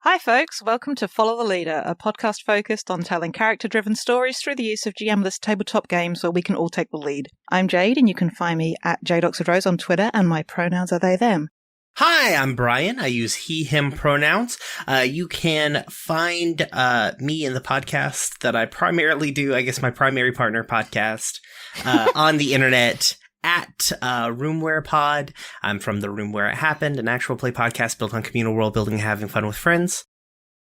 Hi folks, welcome to Follow the Leader, a podcast focused on telling character-driven stories through the use of GM-less tabletop games where we can all take the lead. I'm Jade, and you can find me at JadeOxfordRose on Twitter, and my pronouns are they, them. Hi, I'm Brian. I use he, him pronouns. You can find me in the podcast that I primarily do, I guess my primary partner podcast, on the internet at Roomware Pod. I'm from the Room Where It Happened, an actual play podcast built on communal world building and having fun with friends.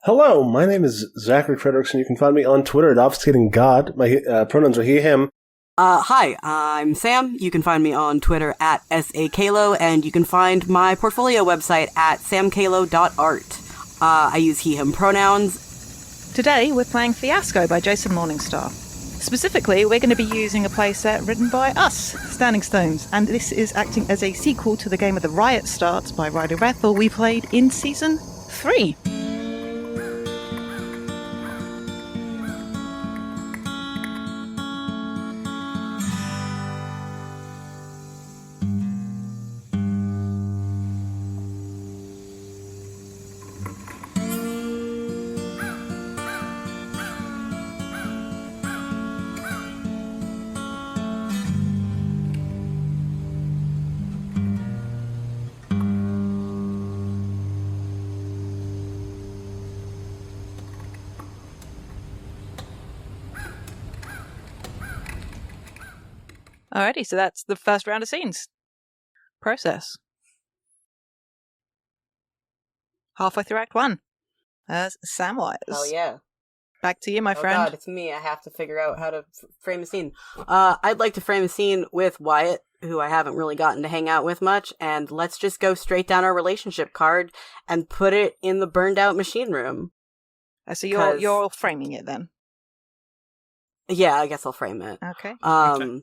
Hello, my name is Zachary Fredericks, and you can find me on Twitter at ObfuscatingGod. My pronouns are he, him. Hi, I'm Sam. You can find me on Twitter at SAKalo, and you can find my portfolio website at samkalo.art. I use he, him pronouns. Today we're playing Fiasco by Jason Morningstar. Specifically, we're going to be using a playset written by us, Standing Stones, and this is acting as a sequel to the game of The Riot Starts by Ryder Rethel we played in Season 3. Alrighty, so that's the first round of scenes. Process. Halfway through Act 1. As Samwise. Oh, yeah. Back to you, my friend. Oh, God, it's me. I have to figure out how to frame a scene. I'd like to frame a scene with Wyatt, who I haven't really gotten to hang out with much, and let's just go straight down our relationship card and put it in the burned-out machine room. So you're framing it, then? Yeah, I guess I'll frame it. Okay. Okay.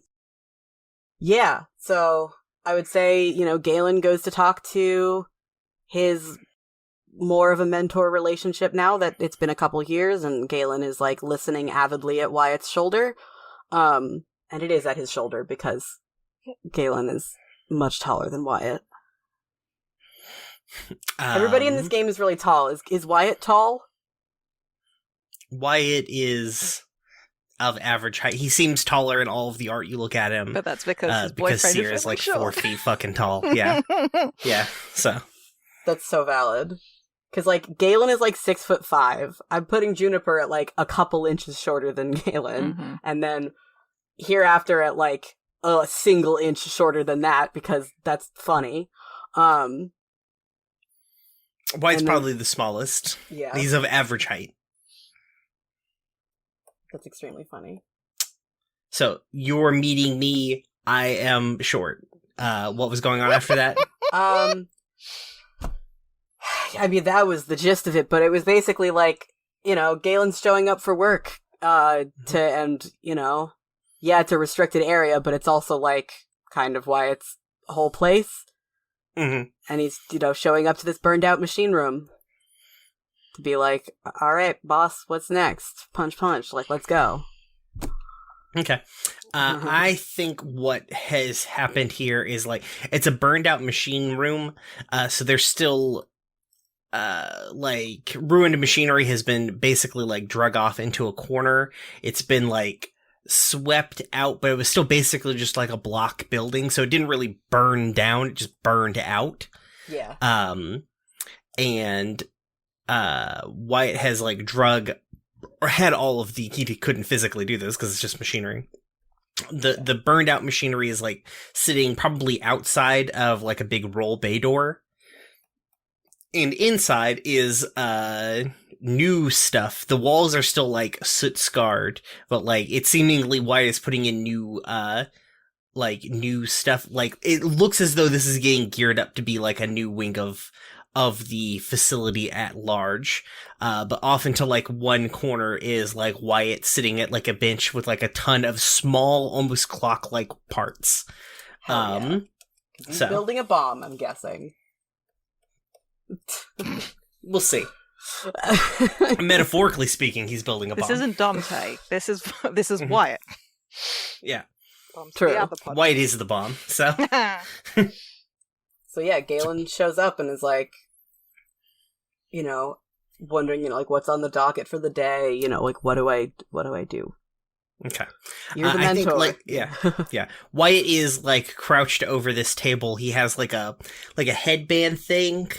Yeah, so I would say, Galen goes to talk to his more of a mentor relationship now that it's been a couple years, and Galen is, listening avidly at Wyatt's shoulder. And it is at his shoulder because Galen is much taller than Wyatt. Everybody in this game is really tall. Is Wyatt tall? Wyatt is of average height. He seems taller in all of the art you look at him. But that's because his boyfriend Seer is really 4 feet fucking tall. Yeah. Yeah. So. That's so valid. Because, Galen is, 6'5". I'm putting Juniper at, a couple inches shorter than Galen. Mm-hmm. And then hereafter at, a single inch shorter than that, because that's funny. Wyatt's probably the smallest. Yeah. He's of average height. That's extremely funny. So, you're meeting me. I am short. What was going on after that? I mean, that was the gist of it, but it was basically Galen's showing up for work, it's a restricted area, but it's also, kind of Wyatt's whole place. Mm-hmm. And he's, showing up to this burned out machine room to be all right, boss, what's next? Punch, punch, let's go. Okay. I think what has happened here is it's a burned out machine room. So there's still ruined machinery has been basically drug off into a corner. It's been swept out, but it was still basically just a block building. So it didn't really burn down. It just burned out. Yeah. And Wyatt has drug or had all of he couldn't physically do this because it's just machinery. The burned out machinery is sitting probably outside of a big roll bay door. And inside is new stuff. The walls are still soot scarred, but it's seemingly Wyatt is putting in new new stuff. It looks as though this is getting geared up to be a new wing of the facility at large. But off into one corner is Wyatt sitting at a bench with a ton of small, almost clock-like parts. Yeah. He's building a bomb, I'm guessing. We'll see. Metaphorically speaking, he's building a bomb. This isn't Dante. This is Wyatt. Yeah. True. Wyatt is the bomb, so. So yeah, Galen shows up and is wondering, like what's on the docket for the day. Like what do I do? Okay. You're the I think, mentor. yeah. Wyatt is like crouched over this table. He has like a headband thing,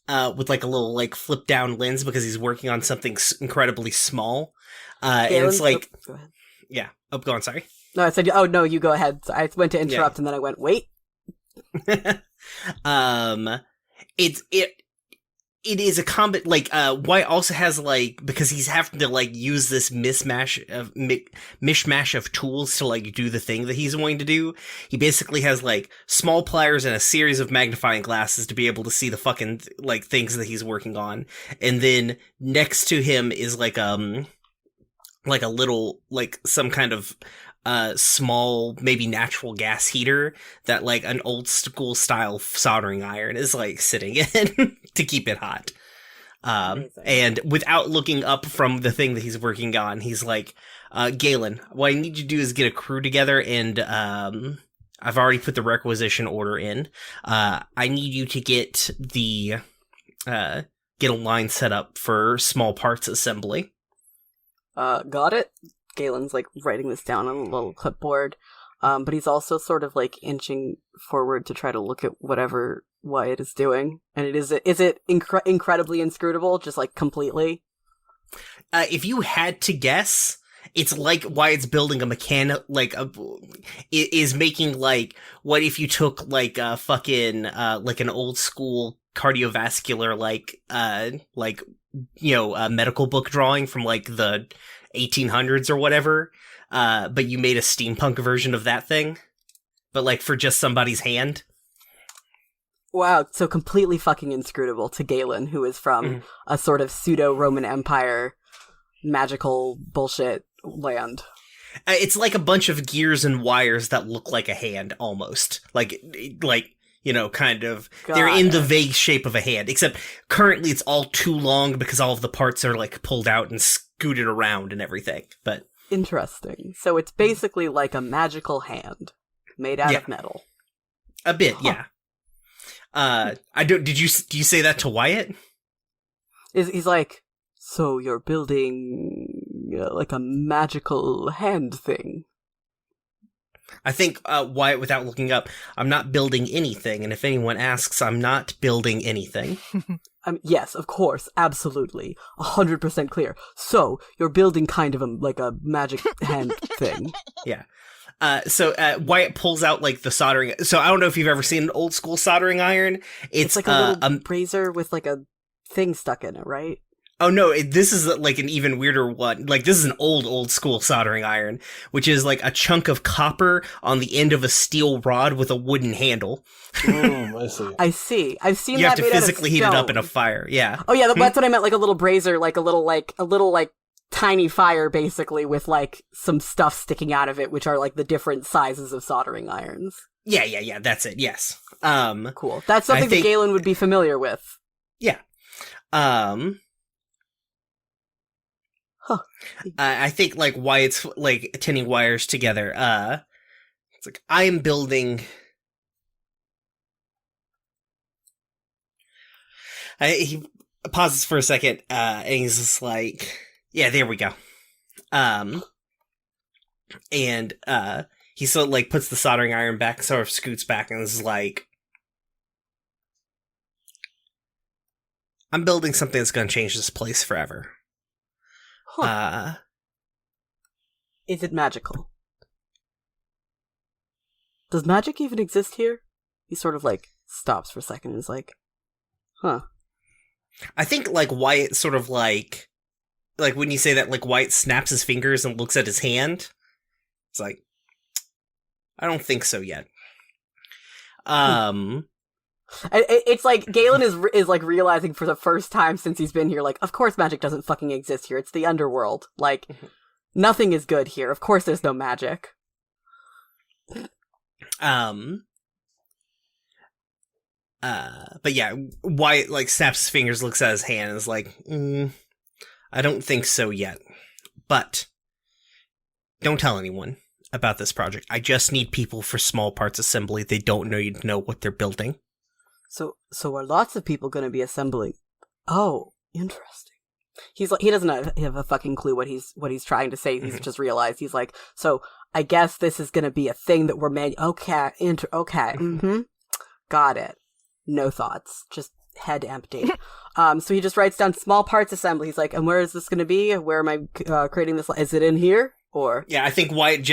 with like a little like flip down lens because he's working on something incredibly small. And it's like, go ahead. yeah. Oh, go on. Sorry. No, I said, oh no, you go ahead. So I went to interrupt, and then I went, wait. It is a combat, like, White also has, like, because he's having to, like, use this mishmash of tools to, like, do the thing that he's wanting to do. He basically has, like, small pliers and a series of magnifying glasses to be able to see the fucking, like, things that he's working on. And then next to him is, like a little, like, some kind of, small, maybe natural gas heater that like an old school style soldering iron is like sitting in to keep it hot. And without looking up from the thing that he's working on, he's like, Galen, what I need you to do is get a crew together and, I've already put the requisition order in. I need you to get a line set up for small parts assembly. Got it. Galen's like writing this down on a little clipboard, but he's also sort of like inching forward to try to look at whatever Wyatt is doing. And is it incredibly inscrutable, just like completely? If you had to guess, it's like Wyatt's building a is making like, what if you took like a fucking like an old school cardiovascular medical book drawing from like the 1800s or whatever, but you made a steampunk version of that thing, but like for just somebody's hand. Wow, so completely fucking inscrutable to Galen, who is from a sort of pseudo-Roman Empire magical bullshit land. It's like a bunch of gears and wires that look like a hand, almost. Like kind of, they're in the vague shape of a hand, except currently it's all too long because all of the parts are like pulled out and scooted around and everything. But interesting. So it's basically like a magical hand made out of metal. A bit, yeah. Do you say that to Wyatt? He's like, so you're building like a magical hand thing? I think, Wyatt, without looking up, I'm not building anything, and if anyone asks, I'm not building anything. Yes, of course, absolutely, 100% clear. So, you're building kind of like a magic hand thing. Yeah. So Wyatt pulls out, like, the soldering... So, I don't know if you've ever seen an old-school soldering iron. It's like a little brazier with, like, a thing stuck in it, right? Oh no, this is like an even weirder one. Like, this is an old school soldering iron, which is like a chunk of copper on the end of a steel rod with a wooden handle. I see. I've seen you that. You have to physically heat it up in a fire. Yeah. Oh yeah, that's what I meant. Like a little brazier, like a little tiny fire, basically, with like some stuff sticking out of it, which are like the different sizes of soldering irons. Yeah. That's it. Yes. Cool. That's something that Galen would be familiar with. Yeah. Huh. I think like Wyatt's like tinning wires together. It's like, I am building. He pauses for a second, and he's just like, "Yeah, there we go." And he sort of like puts the soldering iron back, sort of scoots back, and is like, "I'm building something that's going to change this place forever." Huh. Is it magical? Does magic even exist here? He sort of like stops for a second and is like, huh. I think like Wyatt sort of like when you say that, like Wyatt snaps his fingers and looks at his hand. It's like, I don't think so yet. It's like Galen is like realizing for the first time since he's been here, like, of course magic doesn't fucking exist here. It's the underworld. Like, nothing is good here. Of course there's no magic. But yeah, Wyatt like snaps his fingers, looks at his hand, and is like, I don't think so yet. But don't tell anyone about this project. I just need people for small parts assembly. They don't need to know what they're building. So are lots of people going to be assembling? Oh, interesting. He's like, he doesn't have a fucking clue what he's trying to say. He's just realized. He's like, so I guess this is going to be a thing that we're okay, got it. No thoughts, just head empty. So he just writes down small parts assembly. He's like, and where is this going to be? Where am I creating this? Is it in here? Or yeah, I think Wyatt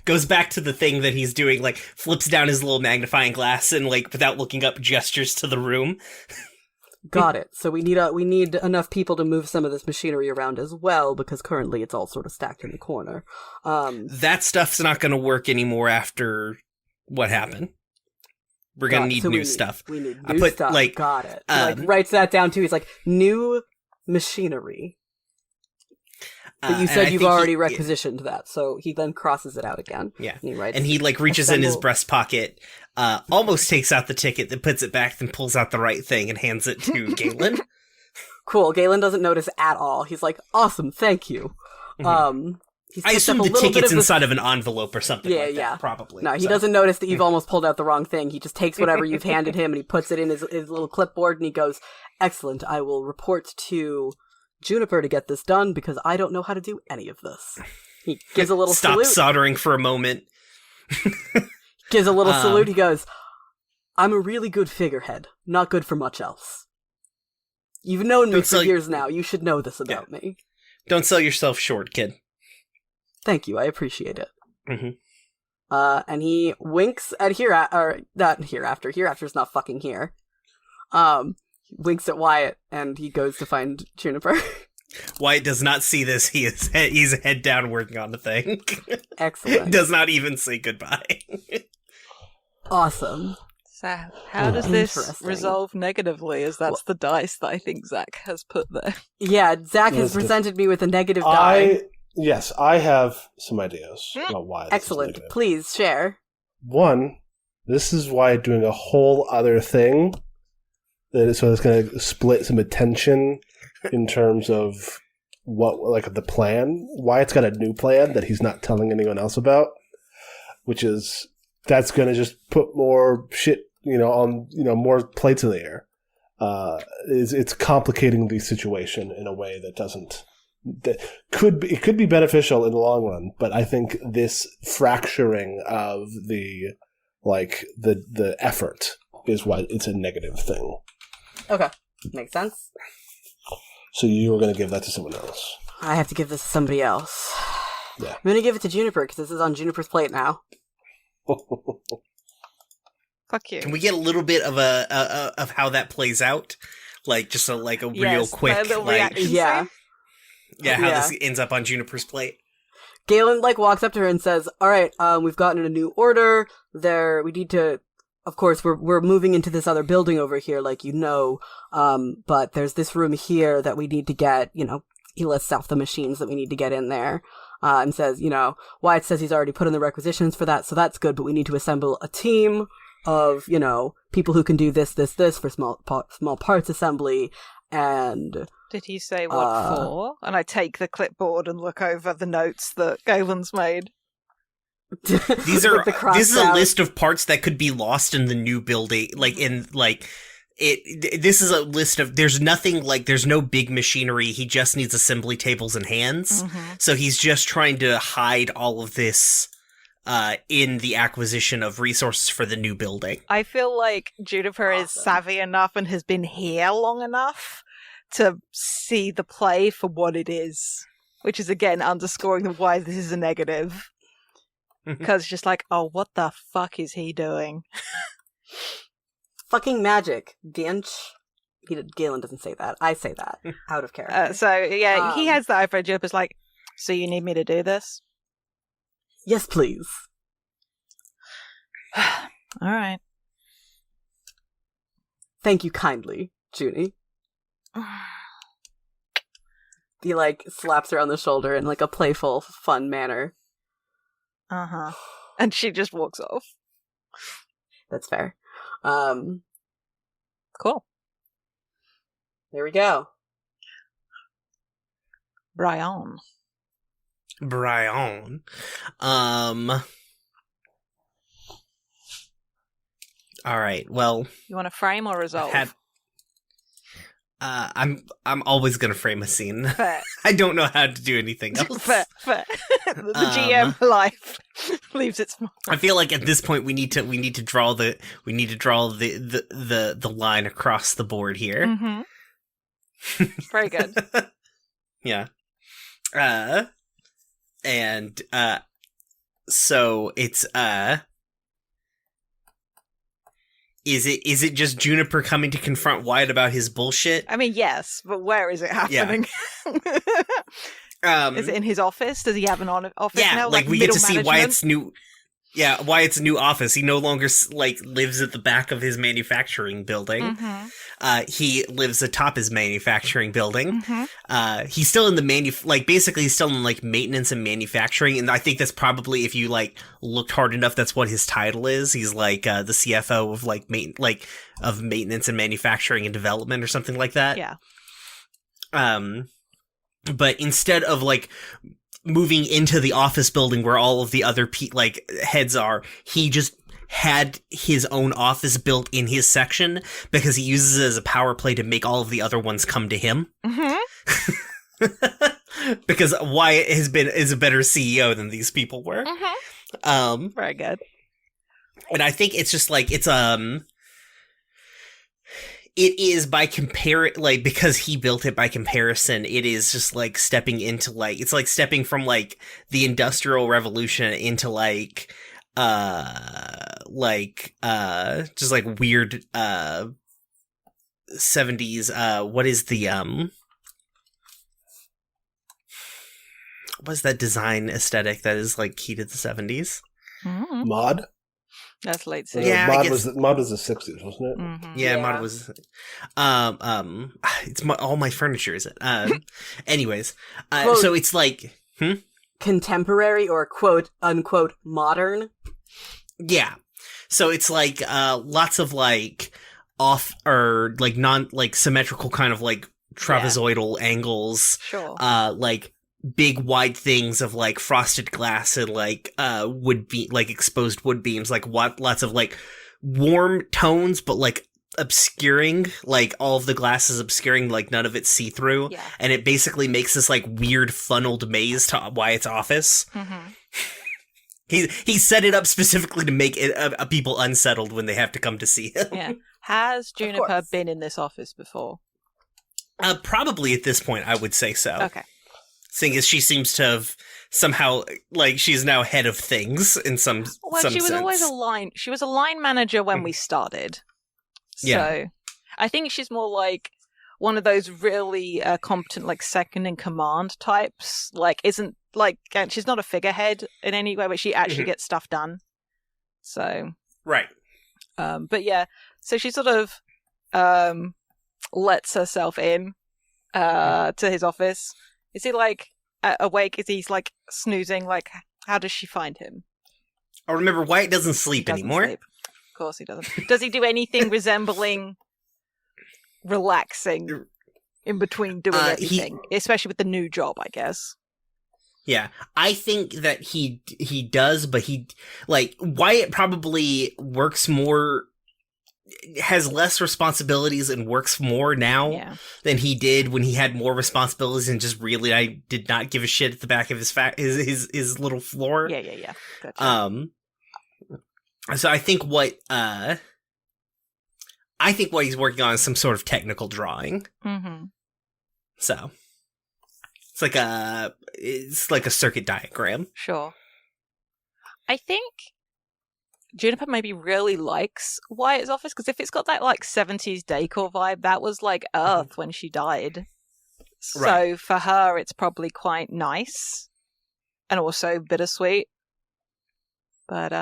goes back to the thing that he's doing, like flips down his little magnifying glass and like without looking up gestures to the room. Got it. So we need enough people to move some of this machinery around as well, because currently it's all sort of stacked in the corner. That stuff's not going to work anymore after what happened. We're going to need new stuff. We need new stuff. Like, got it. He writes that down too. He's like, new machinery. But you said you've already requisitioned that, so he then crosses it out again. Yeah. And he like reaches in his breast pocket, almost takes out the ticket, then puts it back, then pulls out the right thing and hands it to Galen. Cool. Galen doesn't notice at all. He's like, awesome, thank you. I assume the ticket's inside of an envelope or something like that, probably. No, he doesn't notice that you've almost pulled out the wrong thing. He just takes whatever you've handed him and he puts it in his little clipboard and he goes, excellent, I will report to Juniper to get this done because I don't know how to do any of this. He gives a little salute. Stops soldering for a moment. Gives a little salute. He goes, I'm a really good figurehead, not good for much else. You've known me for years now. You should know this about me. Don't sell yourself short, kid. Thank you. I appreciate it. Mm-hmm. And he winks at not Hereafter. Hereafter's not fucking here. Winks at Wyatt, and he goes to find Juniper. Wyatt does not see this. He's head down working on the thing. Excellent. Does not even say goodbye. Awesome. So how does this resolve negatively, as that's the dice that I think Zach has put there? Yeah, Zach has presented me with a negative die. Yes, I have some ideas about why. Excellent. Please share. One, this is why doing a whole other thing. So it's going to split some attention in terms of the plan. Wyatt's got a new plan that he's not telling anyone else about, which is that's going to just put more shit, on more plates in the air. It's complicating the situation in a way that could be beneficial in the long run, but I think this fracturing of the effort is why it's a negative thing. Okay, makes sense. So you were going to give that to someone else. I have to give this to somebody else. Yeah, I'm going to give it to Juniper because this is on Juniper's plate now. Fuck you. Can we get a little bit of of how that plays out, like just real quick, yeah. How this ends up on Juniper's plate? Galen walks up to her and says, "All right, we've gotten a new order. We need to. Of course, we're moving into this other building over here, but there's this room here that we need to get. He lists out the machines that we need to get in there, and says, Wyatt says he's already put in the requisitions for that, so that's good. But we need to assemble a team of people who can do this for small parts assembly and." Did he say what for? And I take the clipboard and look over the notes that Galen's made. This is a list of parts that could be lost in the new building. This is a list of, there's nothing there's no big machinery. He just needs assembly tables and hands. Mm-hmm. So he's just trying to hide all of this in the acquisition of resources for the new building. I feel like Juniper is savvy enough and has been here long enough to see the play for what it is, which is again underscoring why this is a negative. Because just what the fuck is he doing? Fucking magic, Dinch. Galen doesn't say that. I say that. Out of character. He has the eyebrow joke. It's so you need me to do this? Yes, please. All right. Thank you kindly, Junie. He slaps her on the shoulder in a playful, fun manner. Uh-huh. And she just walks off. That's fair. Cool. There we go. Brian. All right, well... You want to frame or resolve? I'm always gonna frame a scene. Fair. I don't know how to do anything else. Fair. The GM life leaves its mark. I feel like at this point we need to draw the line across the board here. Mm-hmm. Very good. Yeah. And so it's is it just Juniper coming to confront Wyatt about his bullshit? I mean, yes, but where is it happening? Is it in his office? Does he have an office yeah, now? like we get to see management? Wyatt's new office. He no longer like lives at the back of his manufacturing building. Mm-hmm. He lives atop his manufacturing building. Mm-hmm. He's still in the basically he's still in like maintenance and manufacturing, and I think that's probably, if you like looked hard enough, that's what his title is. He's like the CFO of of maintenance and manufacturing and development or something like that. Yeah. But instead of like moving into the office building where all of the other heads are, he just had his own office built in his section because he uses it as a power play to make all of the other ones come to him. Mm-hmm. Because Wyatt is a better CEO than these people were. Mm-hmm. Very good. And I think it's just like it is by because he built it by comparison, it is just like stepping into it's like stepping from like the Industrial Revolution into just like weird 70s what is the what's that design aesthetic that is like key to the 70s? Mm-hmm. Mod? That's late Yeah, 60s. Yeah, I Mod guess- was the 60s, wasn't it? Mm-hmm. Yeah, Yeah. Mod was it's all my furniture, is it? Anyways, Quote- so it's like Contemporary or quote unquote modern. yeah. So it's like lots of like off or like non like symmetrical kind of like trapezoidal angles, Sure. like big wide things of like frosted glass and like exposed wood beams, like lots of like warm tones but like obscuring, like all of the glass is obscuring, like none of it's see-through, Yeah. and it basically makes this like weird funneled maze to Wyatt's office. Mm-hmm. He set it up specifically to make it people unsettled when they have to come to see him. Yeah. Has Juniper course. been in this office before? Probably at this point, I would say so. Okay. Seeing as she seems to have somehow, like, she's now head of things in some Well, some she was sense. always she was a line manager when we started. So Yeah. I think she's more like one of those really competent, like second in command types. Like, isn't like she's not a figurehead in any way, but she actually Mhm. gets stuff done. So, Right. but yeah, so she sort of lets herself in to his office. Is he like awake? Is he like snoozing? Like, how does she find him? Oh, remember, Wyatt doesn't sleep He doesn't anymore. sleep. Of course he doesn't. Does he do anything resembling relaxing in between doing He- everything? Especially with the new job, I guess. Yeah, I think that he does, but Wyatt probably works more, has less responsibilities and works more now Yeah. than he did when he had more responsibilities and just really I did not give a shit at the back of his little floor. Yeah. Gotcha. So I think what he's working on is some sort of technical drawing. Mm-hmm. So it's like a circuit diagram. Sure. I think Juniper maybe really likes Wyatt's office because if it's got that like 70s decor vibe, that was like Earth when she died. So Right. for her, it's probably quite nice and also bittersweet. But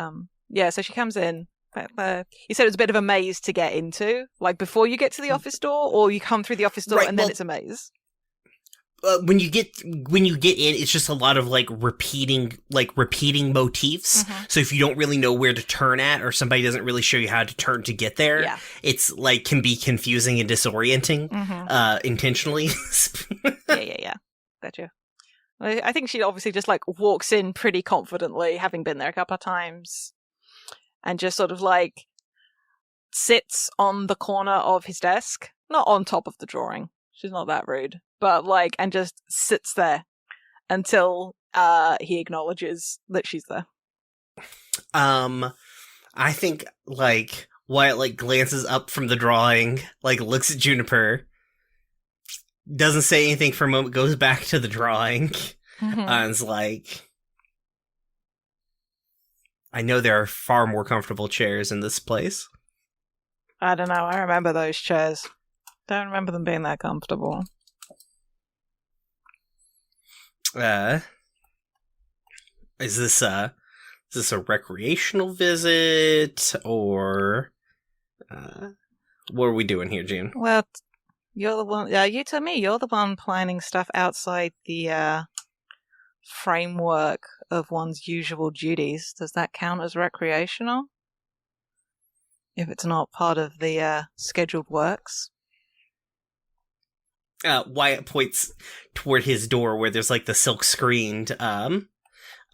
yeah, so she comes in. You said it was a bit of a maze to get into, like before you get to the office door, or you come through the office door Right, and then well- it's a maze. When you get in, it's just a lot of repeating motifs. Mhm. So if you don't really know where to turn at, or somebody doesn't really show you how to turn to get there, Yeah. it's like can be confusing and disorienting Mm-hmm. intentionally. Yeah. Gotcha. I think she obviously just like walks in pretty confidently, having been there a couple of times, and just sort of like sits on the corner of his desk, not on top of the drawing. She's not that rude, but like, and just sits there until he acknowledges that she's there. I think like Wyatt like glances up from the drawing, like looks at Juniper, doesn't say anything for a moment, goes back to the drawing, and is like, I know there are far more comfortable chairs in this place. I don't know. I remember those chairs. Don't remember them being that comfortable. Is this a recreational visit, or what are we doing here, June? Well, you're the one. You tell me. You're the one planning stuff outside the framework of one's usual duties. Does that count as recreational? If it's not part of the scheduled works. Wyatt points toward his door where there's like the silk screened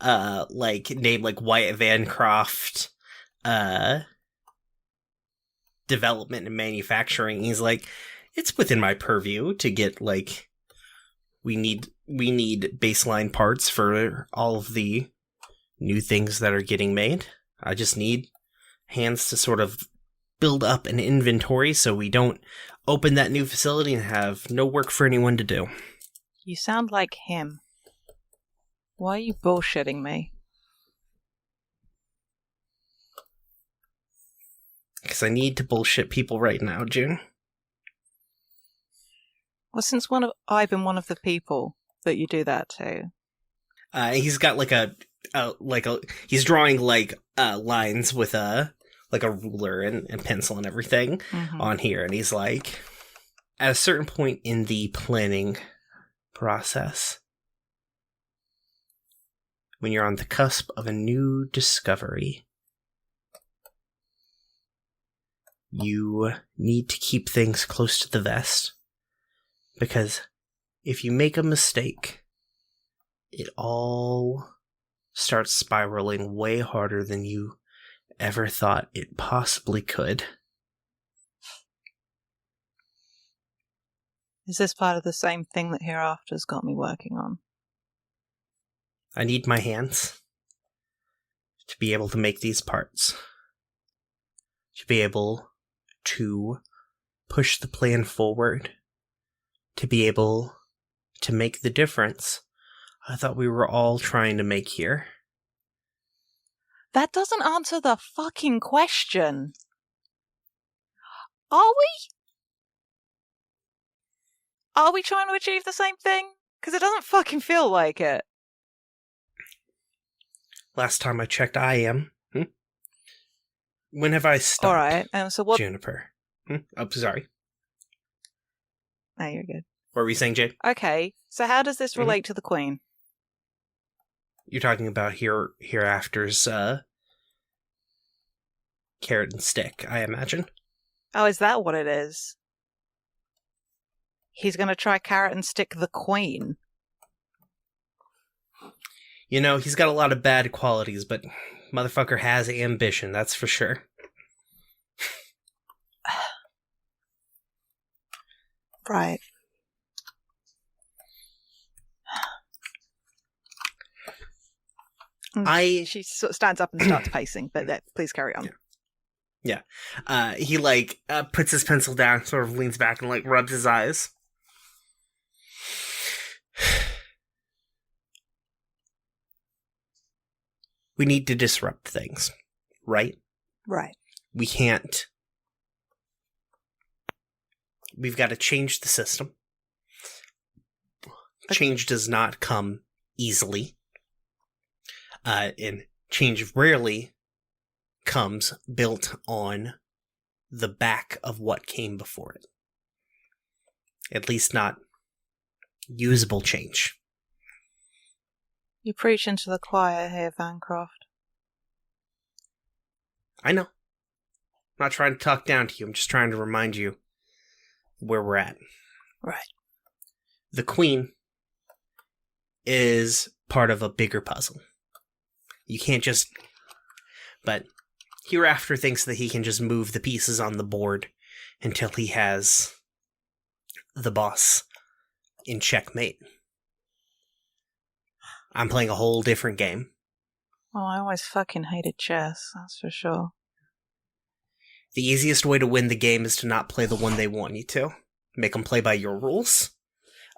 like name like Wyatt Vancroft development and manufacturing. He's like, it's within my purview to get like we need baseline parts for all of the new things that are getting made. I just need hands to sort of build up an inventory so we don't open that new facility and have no work for anyone to do. You sound like him. Why are you bullshitting me? Because I need to bullshit people right now, June. Well, since I've been one of the people that you do that to. He's got like he's drawing like lines with a ruler and pencil and everything on here, and he's like, at a certain point in the planning process, when you're on the cusp of a new discovery, you need to keep things close to the vest, because if you make a mistake, it all starts spiraling way harder than you ever thought it possibly could. Is this part of the same thing that Hereafter's got me working on? I need my hands to be able to make these parts, to be able to push the plan forward, to be able to make the difference I thought we were all trying to make here. That doesn't answer the fucking question. Are we? Are we trying to achieve the same thing? Because it doesn't fucking feel like it. Last time I checked, I am. When have I stopped? All right. So what? Juniper. Oh, sorry. No, you're good. What were you saying, Jade? Okay. So how does this relate to the Queen? You're talking about Hereafter's carrot and stick, I imagine. Oh, is that what it is? He's going to try carrot and stick the Queen. You know, he's got a lot of bad qualities, but motherfucker has ambition, that's for sure. Right. She sort of stands up and starts pacing, but please carry on. Yeah. He puts his pencil down, sort of leans back and rubs his eyes. We need to disrupt things, right? Right. We can't. We've got to change the system. Change does not come easily. And change rarely comes built on the back of what came before it. At least not usable change. You preach into the choir here, Vancroft. I know. I'm not trying to talk down to you. I'm just trying to remind you where we're at. Right. The Queen is part of a bigger puzzle. You can't just... But Hereafter thinks that he can just move the pieces on the board until he has the boss in checkmate. I'm playing a whole different game. Oh, I always fucking hated chess, that's for sure. The easiest way to win the game is to not play the one they want you to. Make them play by your rules.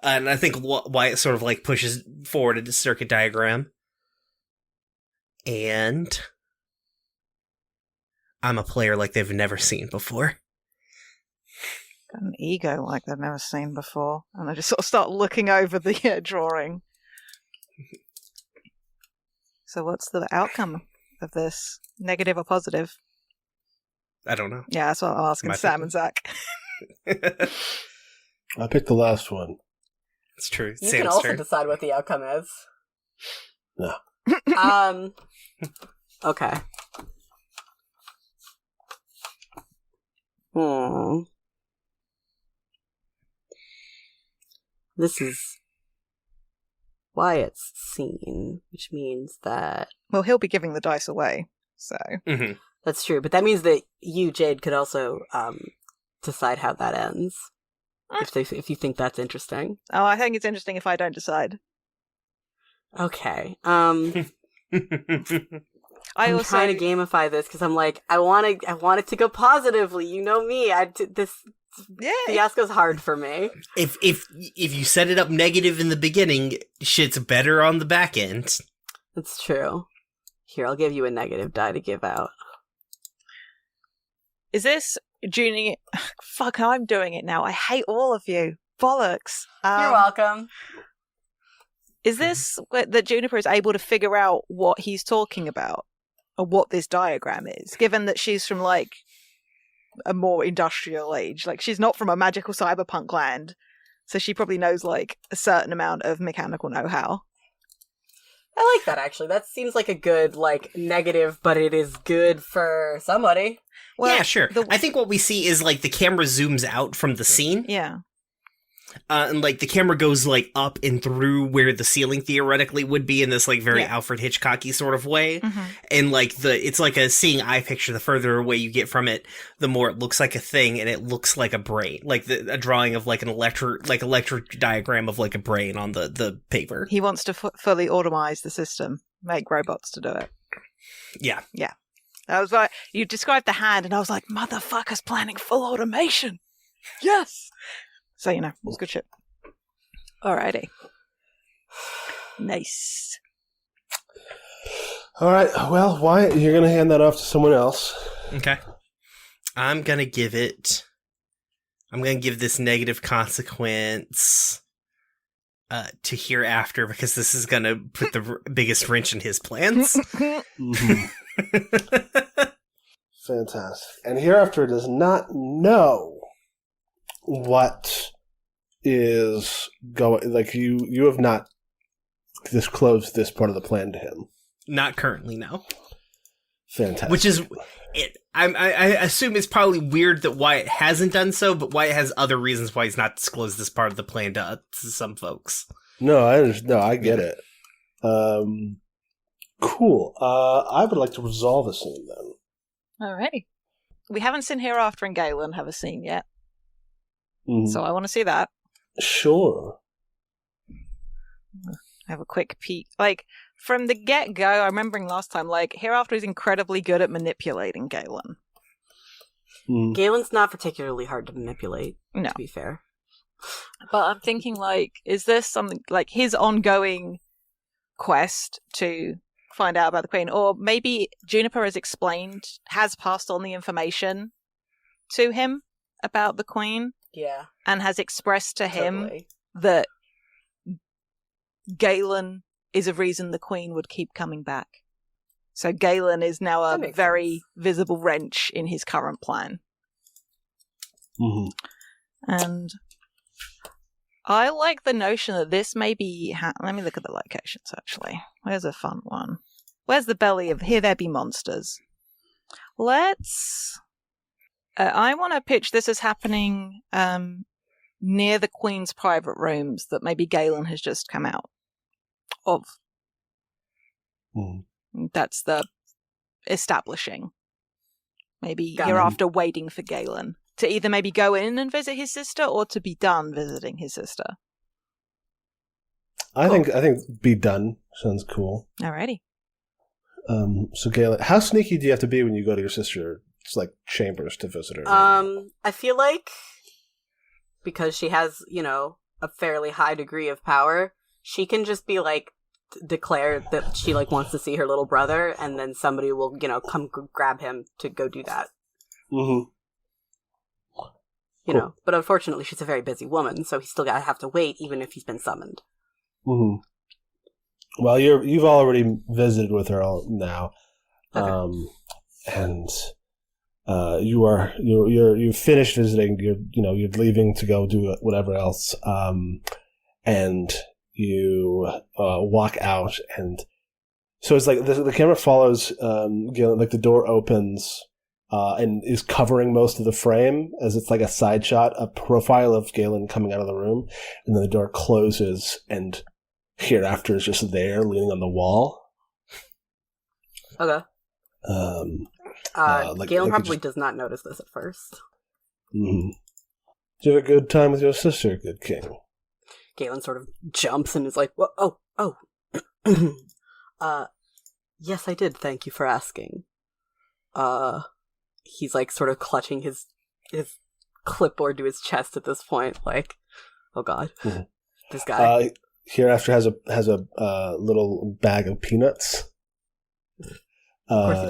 And I think why it sort of like pushes forward a circuit diagram. And I'm a player like they've never seen before. Got an ego like they've never seen before. And I just sort of start looking over the drawing. So what's the outcome of this? Negative or positive? I don't know. Yeah, that's what I'm asking Sam and Zach. I picked the last one. It's true. You Sam's can also turn. decide what the outcome is. No. Okay. This is Wyatt's scene, which means that... Well, he'll be giving the dice away, so... Mm-hmm. That's true, but that means that you, Jade, could also decide how that ends. If you think that's interesting. Oh, I think it's interesting if I don't decide. Okay. I I'm also trying to gamify this because I'm like, I want it to go positively. You know me. This fiasco's hard for me. If you set it up negative in the beginning, shit's better on the back end. That's true. Here, I'll give you a negative die to give out. Is this Junior? Fuck, I'm doing it now. I hate all of you. Bollocks. You're welcome. Is this that Juniper is able to figure out what he's talking about? Or what this diagram is, given that she's from, like, a more industrial age. Like, she's not from a magical cyberpunk land, so she probably knows, like, a certain amount of mechanical know-how. I like that, actually. That seems like a good, like, negative, but it is good for somebody. Well, yeah, sure. I think what we see is, like, the camera zooms out from the scene. Yeah. And, like, the camera goes, like, up and through where the ceiling theoretically would be in this, like, very Alfred Hitchcocky sort of way. Mm-hmm. And, like, it's like a seeing eye picture. The further away you get from it, the more it looks like a thing, and it looks like a brain. Like, a drawing of, like, an electric diagram of, like, a brain on the paper. He wants to fully automize the system, make robots to do it. Yeah. Yeah. I was like, you described the hand, and I was like, motherfucker's planning full automation. Yes! So, you know, it was good shit. Alrighty. Nice. All right. Well, Wyatt, you're going to hand that off to someone else. Okay. I'm going to give this negative consequence to Hereafter, because this is going to put the biggest wrench in his plans. Mm-hmm. Fantastic. And Hereafter does not know what is going. Like, you have not disclosed this part of the plan to him. Not currently, no. Fantastic. Which is, I assume it's probably weird that Wyatt hasn't done so, but Wyatt has other reasons why he's not disclosed this part of the plan to some folks. No, I get it. Cool. I would like to resolve a scene then. Alrighty. We haven't seen Hereafter and Galen have a scene yet, Mm, so I want to see that. sure. Have a quick peek. Like, from the get-go, I'm remembering last time, like, Hereafter is incredibly good at manipulating Galen. Mm. Galen's not particularly hard to manipulate, No. to be fair. But I'm thinking, like, is this something, like, his ongoing quest to find out about the Queen? Or maybe Juniper has passed on the information to him about the Queen Yeah. and has expressed to him Totally. that Galen is a reason the Queen would keep coming back. So Galen is now That a makes very sense. visible wrench in his current plan. Mhm. And I like the notion that this may be... let me look at the locations, actually. Where's a fun one? Where's the belly of... Here there be monsters. Let's... I want to pitch this as happening near the Queen's private rooms that maybe Galen has just come out of. Mhm. That's the establishing. Maybe Got you're it. after waiting for Galen to either maybe go in and visit his sister or to be done visiting his sister. I Cool. think be done sounds cool. Alrighty. So Galen, how sneaky do you have to be when you go to your sister's like chambers to visit her? I feel like because she has, a fairly high degree of power, she can just be like declare that she like wants to see her little brother, and then somebody will, come grab him to go do that. Mm-hmm. Cool. But unfortunately, she's a very busy woman, so he's still gotta have to wait, even if he's been summoned. Mm-hmm. Well, you've already visited with her now, Okay. and you've finished visiting. You're leaving to go do whatever else, and you walk out, and so it's like the camera follows. Like the door opens. And is covering most of the frame as it's like a side shot, a profile of Galen coming out of the room, and then the door closes, and Hereafter is just there, leaning on the wall. Okay. Galen probably does not notice this at first. Mm-hmm. Did you have a good time with your sister, good king? Galen sort of jumps and is like, "Oh. Yes, I did. Thank you for asking." He's like sort of clutching his clipboard to his chest at this point, like, "Oh God, this guy." Hereafter has a little bag of peanuts,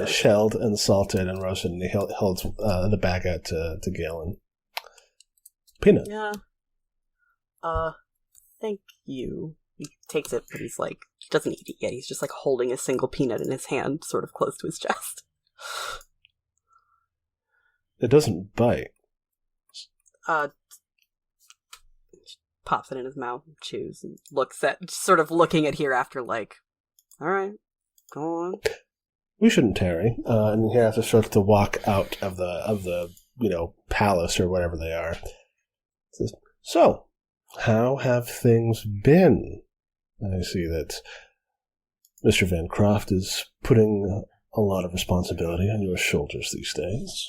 shelled and salted and roasted, and he holds the bag out to Galen. Peanut. Yeah. Thank you. He takes it, but he doesn't eat it yet. He's just like holding a single peanut in his hand, sort of close to his chest. It doesn't bite. Pops it in his mouth, and chews, and looking at Hereafter like, all right, go on. We shouldn't tarry. And Hereafter starts to walk out of the palace or whatever they are. Says, "So, how have things been? I see that Mr. Van Croft is putting a lot of responsibility on your shoulders these days."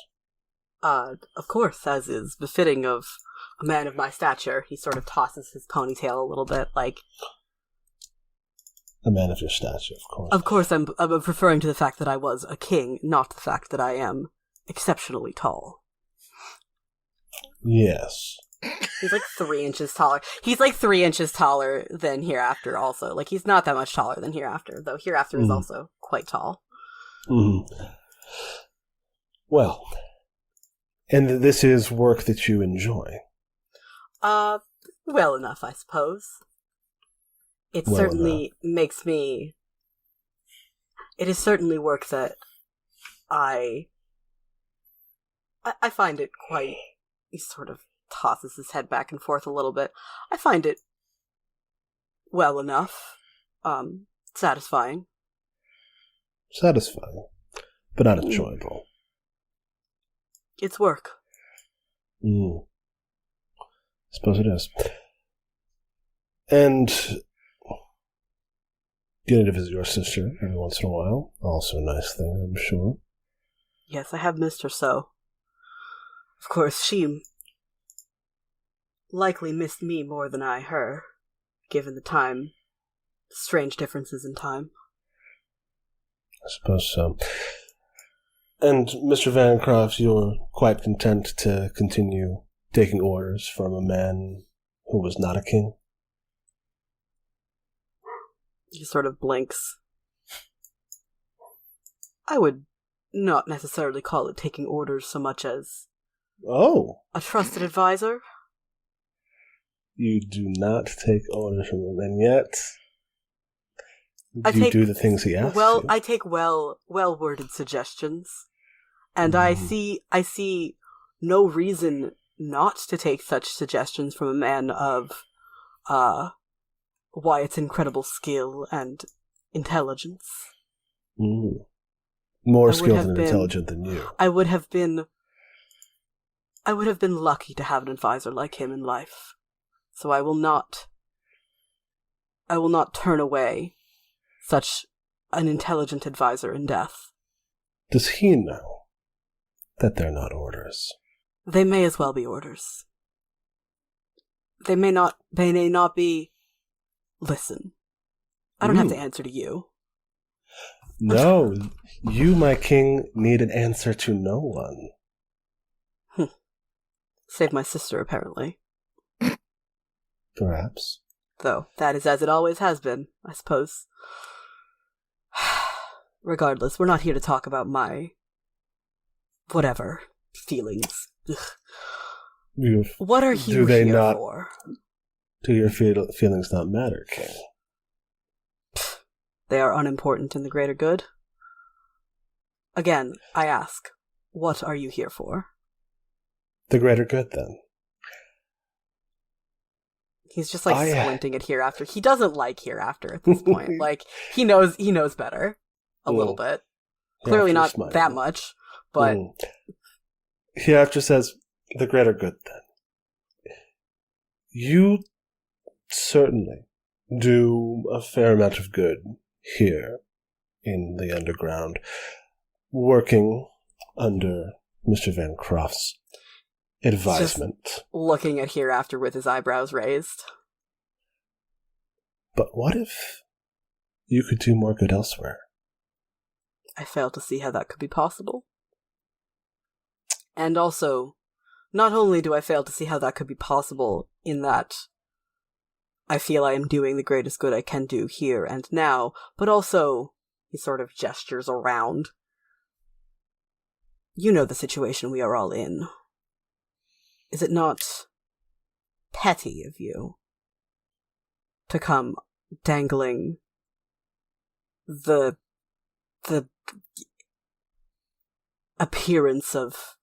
Of course, as is befitting of a man of my stature. He sort of tosses his ponytail a little bit, like... A man of your stature, of course. Of course, I'm referring to the fact that I was a king, not the fact that I am exceptionally tall. Yes. He's like 3 inches taller. He's like 3 inches taller than Hereafter also. Like, he's not that much taller than Hereafter, though Hereafter is also quite tall. Mm-hmm. Well... And this is work that you enjoy? Well enough, I suppose. It certainly makes me... It is certainly work that I find it quite... He sort of tosses his head back and forth a little bit. I find it well enough. Satisfying. Satisfying, but not enjoyable. It's work. I suppose it is. And getting to visit your sister every once in a while, also a nice thing, I'm sure. Yes, I have missed her so. Of course, she likely missed me more than I her, given the strange differences in time. I suppose so. And Mr. Van Croft, you're quite content to continue taking orders from a man who was not a king? He sort of blinks. I would not necessarily call it taking orders so much as... Oh! A trusted advisor? You do not take orders from him, and yet... You do the things he asks you. I take well-worded suggestions. And I see no reason not to take such suggestions from a man of Wyatt's incredible skill and intelligence. More skilled and intelligent than you. I would have been lucky to have an advisor like him in life. So I will not turn away such an intelligent advisor in death. Does he know? that they're not orders. They may as well be orders. They may not be... Listen, I don't have to answer to you. No, you, my king, need an answer to no one. Save my sister, apparently. Perhaps. Though, that is as it always has been, I suppose. Regardless, we're not here to talk about my... whatever. Feelings. Ugh. What are you here for? Do your feelings not matter, King? They are unimportant in the greater good. Again, I ask, what are you here for? The greater good, then. He's just squinting at Hereafter. He doesn't like Hereafter at this point. He knows better. A little bit. Clearly not that much, but... Hereafter says, the greater good, then. You certainly do a fair amount of good here in the underground, working under Mr. Van Croft's advisement. Just looking at Hereafter with his eyebrows raised. But what if you could do more good elsewhere? I fail to see how that could be possible. And also, not only do I fail to see how that could be possible in that I feel I am doing the greatest good I can do here and now, but also, he sort of gestures around. You know the situation we are all in. Is it not petty of you to come dangling the appearance of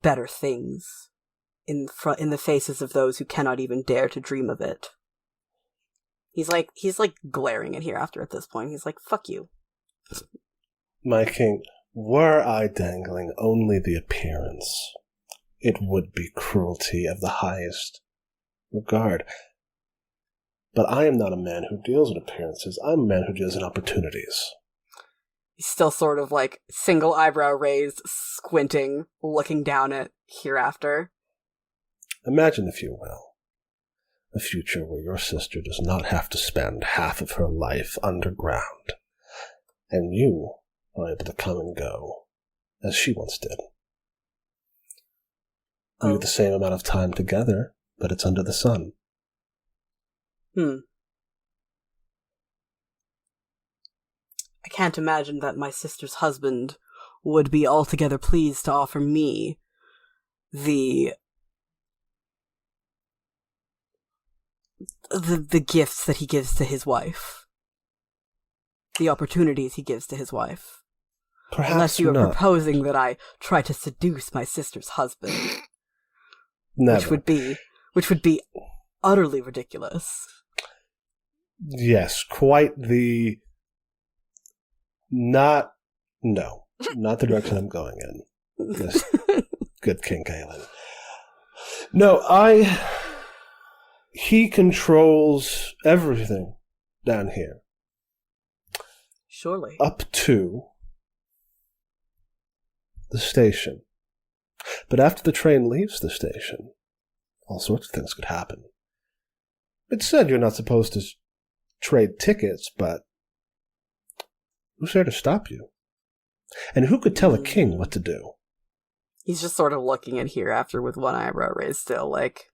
better things in the faces of those who cannot even dare to dream of it? He's glaring at Hereafter at this point. He's like, fuck you. My king, were I dangling only the appearance, it would be cruelty of the highest regard. But I am not a man who deals in appearances. I'm a man who deals in opportunities. He's still sort of single eyebrow raised, squinting, looking down at Hereafter. Imagine, if you will, a future where your sister does not have to spend half of her life underground, and you are able to come and go, as she once did. We have the same amount of time together, but it's under the sun. I can't imagine that my sister's husband would be altogether pleased to offer me the gifts that he gives to his wife. The opportunities he gives to his wife. Perhaps unless you are not. proposing that I try to seduce my sister's husband. Never. Which would be utterly ridiculous. Yes, quite the... Not the direction I'm going in. Yes. Good King Galen. No, he controls everything down here. Surely. Up to the station. But after the train leaves the station, all sorts of things could happen. It said you're not supposed to trade tickets, but who's there to stop you? And who could tell a king what to do? He's just sort of looking at Hereafter with one eyebrow raised still, like,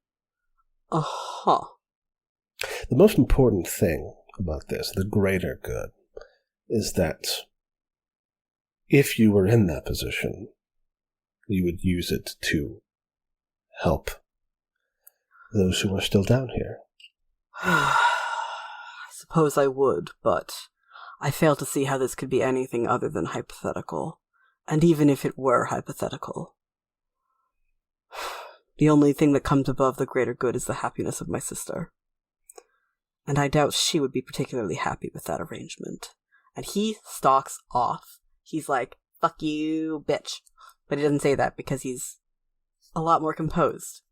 uh-huh. The most important thing about this, the greater good, is that if you were in that position, you would use it to help those who are still down here. I suppose I would, but I fail to see how this could be anything other than hypothetical. And even if it were hypothetical, the only thing that comes above the greater good is the happiness of my sister. And I doubt she would be particularly happy with that arrangement. And he stalks off. He's like, fuck you, bitch. But he doesn't say that because he's a lot more composed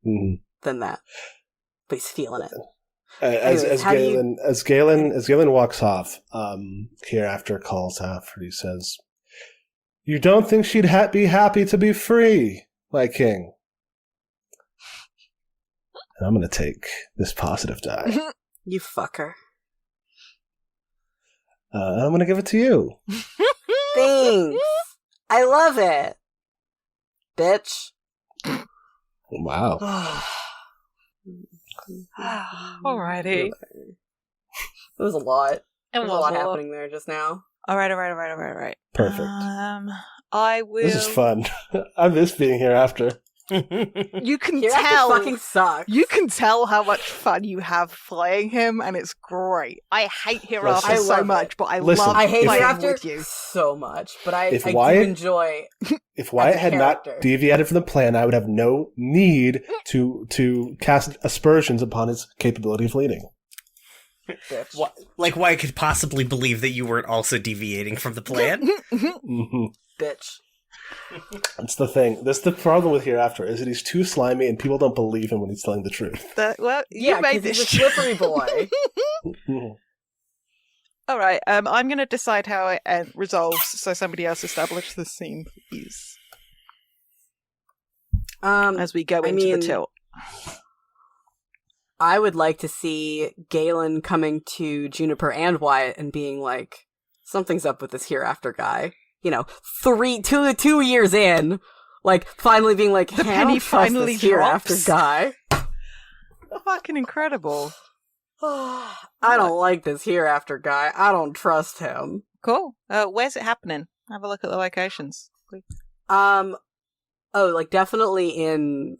than that. But he's feeling it. As Galen walks off, Hereafter calls after. He says, You don't think she'd be happy to be free, my king? And I'm going to take this positive die. You fucker. And I'm going to give it to you. Thanks. I love it. Bitch. Wow. Alrighty. It was a lot. It There was a lot happening there just now. Alright. Perfect. I will. This is fun. I miss being here after. You can Hereafter tell. fucking sucks. You can tell how much fun you have playing him, and it's great. I hate Hereafter I so love much, it. but I Listen, love I hate playing Hereafter with you. so much, but I If do Wyatt- enjoy. If Wyatt As a had not character. deviated from the plan, I would have no need to cast aspersions upon his capability of leading. Bitch. Like, why could possibly believe that you weren't also deviating from the plan? Hmm Bitch. That's the thing. That's the problem with Hereafter, is that he's too slimy and people don't believe him when he's telling the truth. Well, Yeah, you made 'cause this he's a slippery boy. Mhm. All right. I'm going to decide how it resolves. So somebody else establish the scene, please, as we go I into mean- the tilt. I would like to see Galen coming to Juniper and Wyatt and being like, something's up with this Hereafter guy. You know, 2 years in, like, finally being like, The hey, I penny don't trust finally this Hereafter drops. guy. Fucking incredible. I don't like this Hereafter guy. I don't trust him. Cool. Where's it happening? Have a look at the locations, please. Like, definitely in,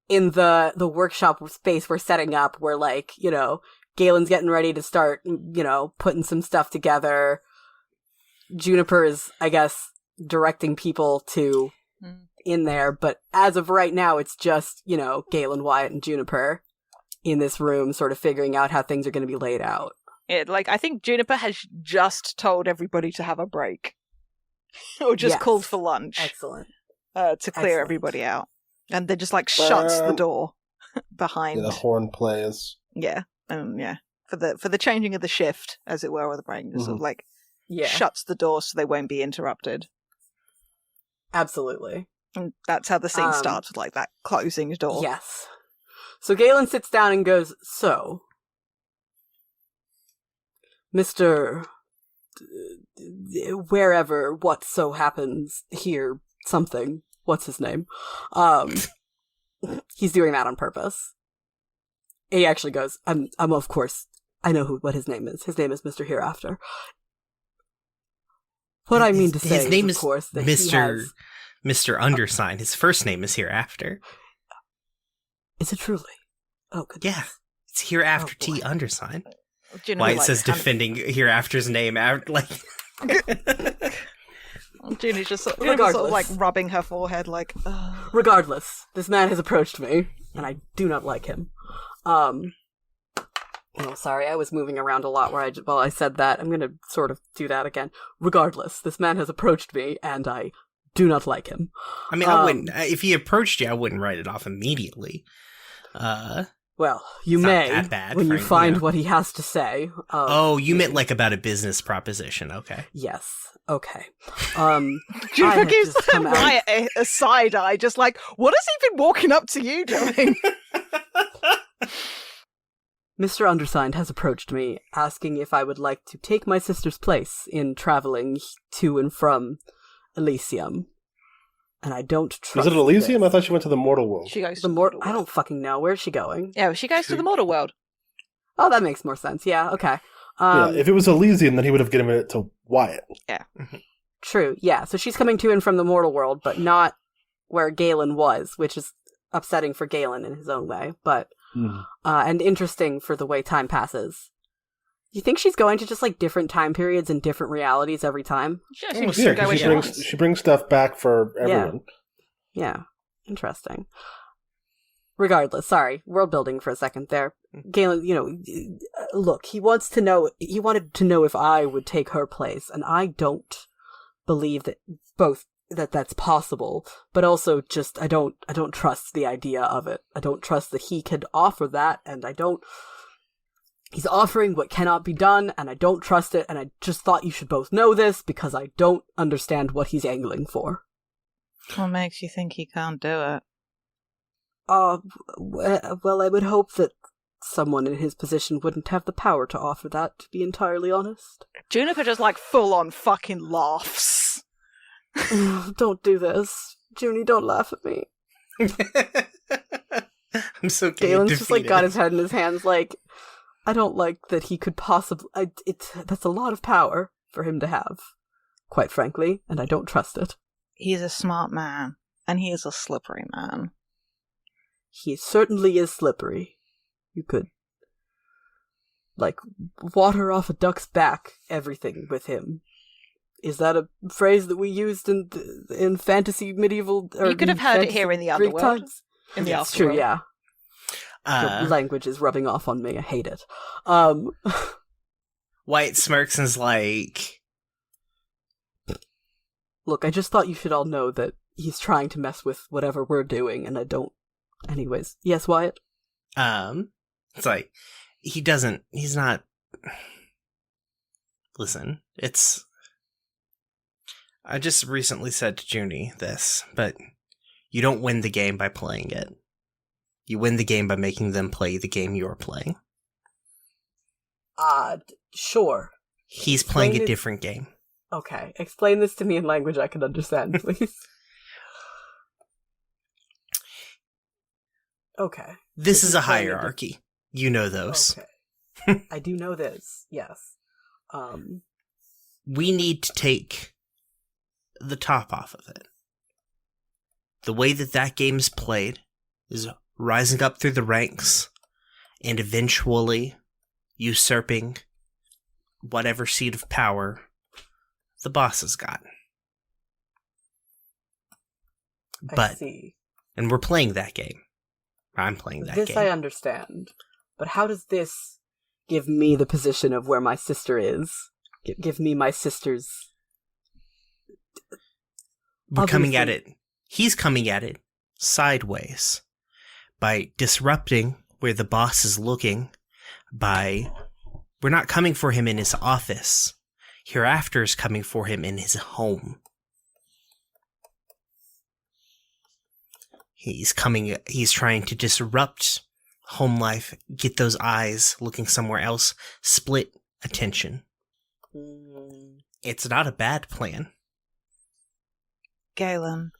in the workshop space we're setting up where, like, Galen's getting ready to start, putting some stuff together. Juniper is, I guess, directing people to in there, but as of right now, it's just, Galen, Wyatt, and Juniper in this room sort of figuring out how things are going to be laid out. I think Juniper has just told everybody to have a break. Or just Yes. called for lunch Excellent. to clear Excellent. everybody out. And then just, shuts the door behind. Yeah, the horn plays. Yeah. For the changing of the shift, as it were, or the brain, just sort of Yeah, shuts the door so they won't be interrupted. absolutely. And that's how the scene starts, with that closing door. Yes. So Galen sits down and goes, so, Mr. Wherever, what so happens here, something, what's his name? He's doing that on purpose. He actually goes, I'm of course, I know what his name is. His name is Mr. Hereafter. What I mean to say his name is, of course, that he Mr. has... Mr. Undersign. His first name is Hereafter. Is it truly? Oh, goodness. Yeah, it's Hereafter Oh, boy. T Undersign. Juniper, Why it says defending Hereafter's name out Juniper's just sort of Regardless. rubbing her forehead, Regardless, this man has approached me, and I do not like him. Sorry, I was moving around a lot while I said that. I'm gonna sort of do that again. Regardless, this man has approached me, and I do not like him. I mean, I wouldn't. If he approached you, I wouldn't write it off immediately. Well, you It's not may that bad, when you frankly, find yeah. what he has to say. Oh, you meant about a business proposition. Okay. Yes. Okay. Juniper had gives just come out- Wyatt a side eye, just what has he been walking up to you doing? Mr. Undersigned has approached me, asking if I would like to take my sister's place in traveling to and from Elysium. And I don't trust Is it Elysium? this. I thought she went to the mortal world. She goes The to mortal. I don't fucking know. Where's she going? Yeah, she goes to the mortal world. Oh, that makes more sense. Yeah. Okay. Yeah, if it was Elysium, then he would have given it to Wyatt. True. Yeah. So she's coming to and from the mortal world, but not where Galen was, which is upsetting for Galen in his own way, but and interesting for the way time passes. You think she's going to just different time periods and different realities every time? She Yeah, seems to go 'cause where she she brings wants. she brings stuff back for everyone. Yeah. Interesting. Regardless, sorry, world building for a second there. Galen, look, he wanted to know if I would take her place, and I don't believe that's possible, but also just I don't trust the idea of it. I don't trust that he could offer that, and I don't He's offering what cannot be done, and I don't trust it, and I just thought you should both know this, because I don't understand what he's angling for. What makes you think he can't do it? Well, I would hope that someone in his position wouldn't have the power to offer that, to be entirely honest. Juniper just, like, full-on fucking laughs. Don't do this. Junie, don't laugh at me. I'm so Galen's defeated. just, like, got his head in his hands, like, I don't like that he could possibly... that's a lot of power for him to have, quite frankly, and I don't trust it. He's a smart man, and he is a slippery man. He certainly is slippery. You could, like, water off a duck's back everything with him. Is that a phrase that we used in fantasy medieval? Or You could have heard it here in the Greek underworld. times? In the It's true, afterworld. yeah. The language is rubbing off on me. I hate it. Wyatt smirks and is like, Look, I just thought you should all know that he's trying to mess with whatever we're doing, and I don't... Anyways. Yes, Wyatt? it's like, he's not... Listen, I just recently said to Junie this, but you don't win the game by playing it. You win the game by making them play the game you're playing. Sure. He's playing Explain a it- different game. Okay, explain this to me in language I can understand, please. Okay. This is a he's playing hierarchy. You know those. Okay. I do know this, yes. We need to take the top off of it. The way that game's played is rising up through the ranks and eventually usurping whatever seat of power the boss has got. I But, see. and we're playing that game. I'm playing that This game. I understand. But how does this give me the position of where my sister is? Give me my sister's... We're coming at obviously- it. He's coming at it sideways by disrupting where the boss is looking. We're not coming for him in his office. Hereafter is coming for him in his home. He's trying to disrupt home life, get those eyes looking somewhere else, split attention. It's not a bad plan. Galen,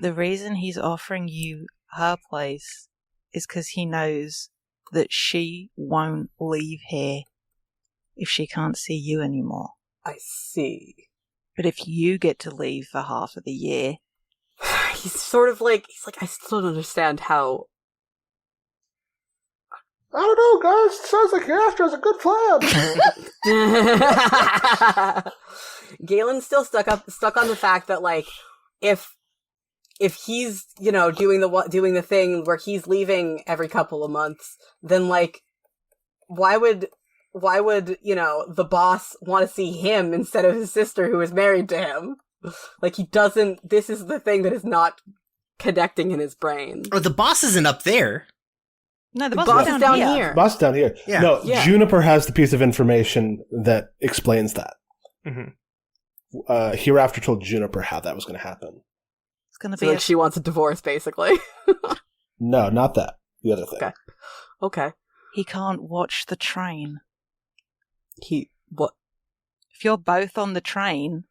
the reason he's offering you her place is because he knows that she won't leave here if she can't see you anymore. I see. But if you get to leave for half of the year, He's sort of like, I still don't understand how... I don't know, guys. Sounds like Hereafter has a good plan. Galen's still stuck on the fact that, like, if he's, doing the thing where he's leaving every couple of months, then, like, why would the boss want to see him instead of his sister who is married to him? Like, this is the thing that is not connecting in his brain. Oh, the boss isn't up there. no, the The boss, boss is is down, down here. here. Boss down here. Yeah. No, Yeah. Juniper has the piece of information that explains that. Mm-hmm. Hereafter told Juniper how that was going to happen. It's going to So, be like, she wants a divorce, basically. No, not that. The other thing. Okay. Okay. he can't watch the train. What? If you're both on the train,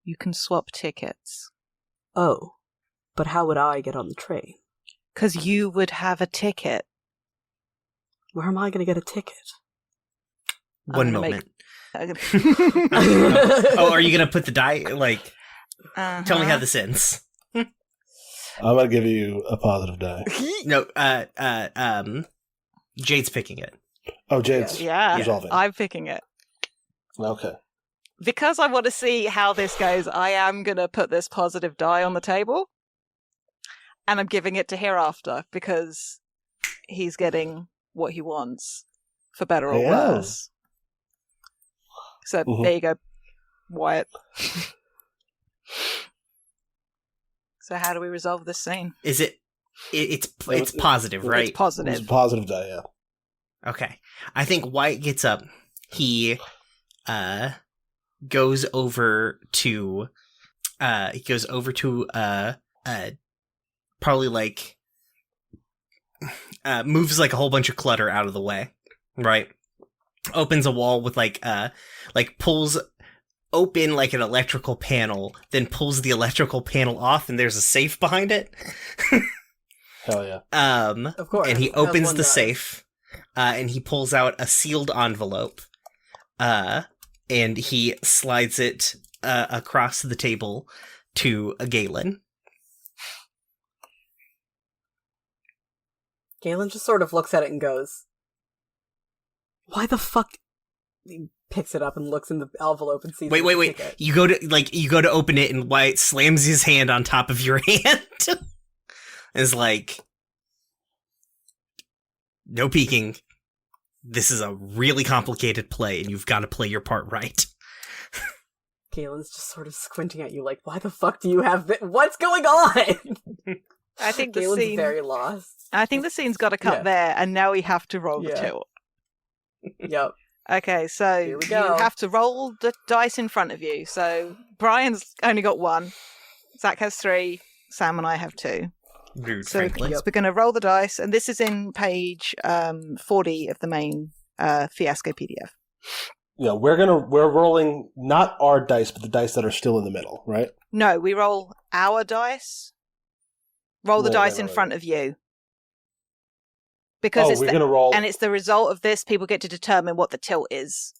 you can swap tickets. Oh. But how would I get on the train? Because you would have a ticket. Where am I going to get a ticket? One I'm gonna moment. make- Oh, are you gonna put the die? Like, Uh-huh. tell me how this ends. I'm going to give you a positive die. No, Jade's picking it. Oh, Jade's Yeah, resolving. I'm picking it. Okay. Because I want to see how this goes, I am going to put this positive die on the table. And I'm giving it to Hereafter because he's getting what he wants, for better or Yeah. worse. So Mhm. there you go, Wyatt. So how do we resolve this scene? Is it? It's positive, right? It's It was positive. a positive die, yeah. Okay. I think Wyatt gets up. He goes over to probably like moves like a whole bunch of clutter out of the way, right? Opens a wall with like pulls open like an electrical panel, then pulls the electrical panel off, and there's a safe behind it. Hell yeah. Of course. And he as opens one the does. safe, and he pulls out a sealed envelope, and he slides it across the table to Galen. Galen just sort of looks at it and goes, "Why the fuck?" He picks it up and looks in the envelope and sees. Wait. it's a ticket. You go to open it, and Wyatt slams his hand on top of your hand. Is like, no peeking. This is a really complicated play, and you've got to play your part right. Galen's just sort of squinting at you like, "Why the fuck do you have this? What's going on?" I think the Galen's scene. very lost. I think the scene's got to cut Yeah. there, and now we have to roll the Yeah. tilt. Yep. Okay, so Here we you go. have to roll the dice in front of you. So Brian's only got 1, Zach has 3, Sam and I have 2. Rude, So frankly. we're going to roll the dice, and this is in page 40 of the main Fiasco PDF. Yeah, we're rolling not our dice, but the dice that are still in the middle, right? No, we roll our dice. Roll the Right, dice in right. front of you. Because Oh, it's we're gonna roll. and it's the result of this. People get to determine what the tilt is.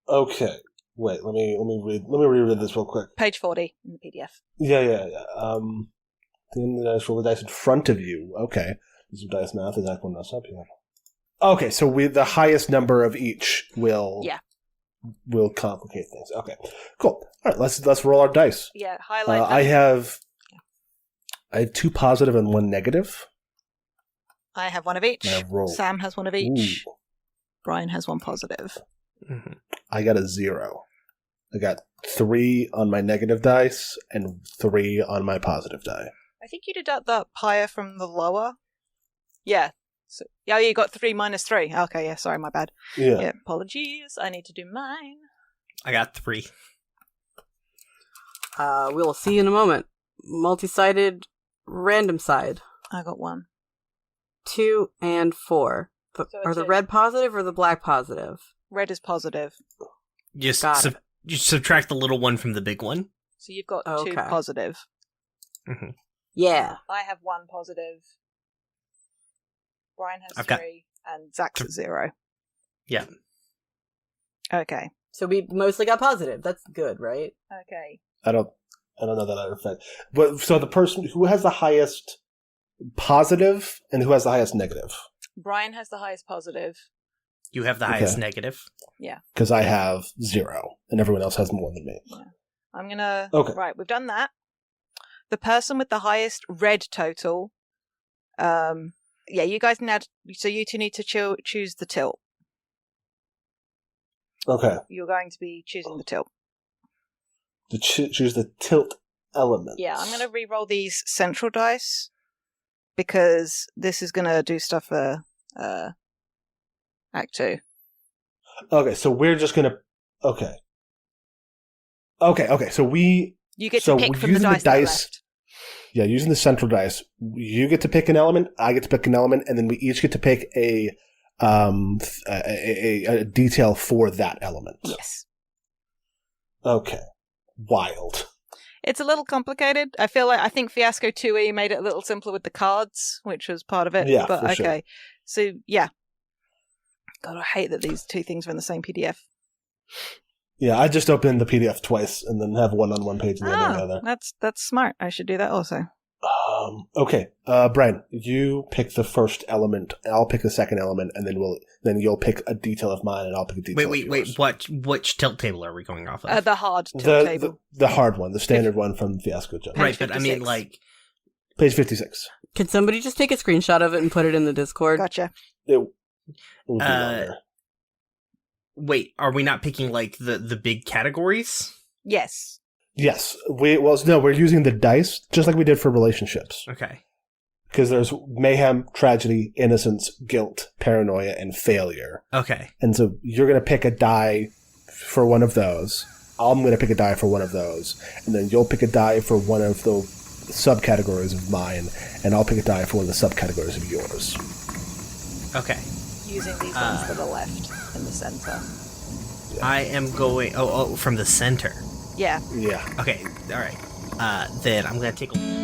Okay, wait. Let me reread this real quick. Page 40 in the PDF. Yeah. The dice, roll the dice in front of you. Okay, this is dice math. Is that one that's up here? Okay, so the highest number of each will complicate things. Okay, cool. All right, let's roll our dice. Yeah, highlight. I have 2 positive and 1 negative. I have 1 of each. I have rolled. Sam has 1 of each. Ooh. Brian has 1 positive. Mhm. I got a 0. I got 3 on my negative dice and 3 on my positive die. I think you deduct that higher from the lower. Yeah. So, yeah, you got 3 minus 3. Okay, yeah, sorry, my bad. Yeah. Yeah, apologies. I need to do mine. I got 3. We'll see in a moment. Multi-sided, random side. I got 1. 2 and 4. So Are the two. red positive or the black positive? Red is positive. Just Got it. you subtract the little one from the big one. So you've got 2 Okay. positive. Yeah. I have 1 positive. Brian has I've got 3. And Zach's at 0. Yeah. Okay. So we mostly got positive. That's good, right? Okay. I don't know that effect. But so the person who has the highest positive and who has the highest negative, Brian has the highest positive. You have the Okay. highest negative. because I have 0 and everyone else has more than me. I'm gonna. Okay. Right, we've done that. The person with the highest red total. Yeah, you guys now. So you two need to choose the tilt. Okay, You're going to be choosing the tilt. to choose the tilt element. Yeah, I'm gonna re-roll these central dice because this is gonna do stuff for Act 2. Okay, so we're just gonna. Okay. So we. You get So to pick we're from the using the dice. that are dice- left. Yeah, using the central dice, you get to pick an element. I get to pick an element, and then we each get to pick a detail for that element. Yes. Okay. Wild. It's a little complicated. I think Fiasco 2E made it a little simpler with the cards, which was part of it. Yeah, but for okay. sure. So yeah. God, I hate that these 2 things are in the same PDF. Yeah, I just opened the PDF twice and then have one on one page and the other on the other. That's smart. I should do that also. Okay, Brian, you pick the first element. I'll pick the second element, and then you'll pick a detail of mine, and I'll pick a detail. Wait. of yours. Which tilt table are we going off of? The hard tilt table. The hard one, the standard one from Fiasco Judge. Right, page but I mean, 56. like, Page 56. Can somebody just take a screenshot of it and put it in the Discord? Gotcha. It would be longer. wait, are we not picking like the big categories? Yes. Yes, we're using the dice just like we did for relationships. Okay. Because there's mayhem, tragedy, innocence, guilt, paranoia, and failure. Okay. And so you're going to pick a die for one of those. I'm going to pick a die for one of those. And then you'll pick a die for one of the subcategories of mine. And I'll pick a die for one of the subcategories of yours. Okay. Using these ones that are left in the center. I am going... Oh, from the center. Yeah. Yeah. Okay, alright. Then I'm going to take a...